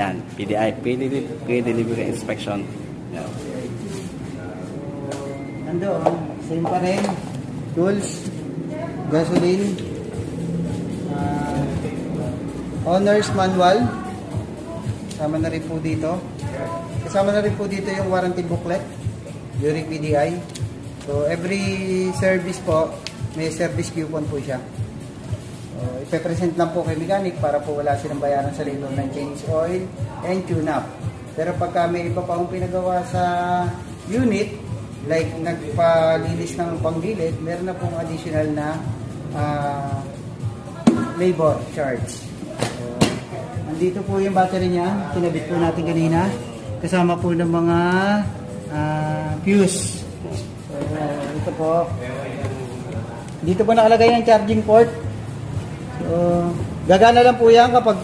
Yan, PDI, pre-delivery inspection. Yan. Nandoon, same pa rin. Tools, gasoline, owner's manual. Kasama na rin po dito. Kasama na rin po dito yung warranty booklet during PDI. So, every service po, may service coupon po siya. So, ipe-present lang po kay mechanic para po wala silang bayaran sa labor ng change oil and tune-up. Pero pagka may iba pa akong pinagawa sa unit, like nagpalinis ng panggilid, meron na pong additional na labor charge. So, andito po yung battery niya, kinabit po natin kanina. Kasama po ng mga fuse. So, ito po. Dito po nakalagay ang charging port. So, gagana lang po yan kapag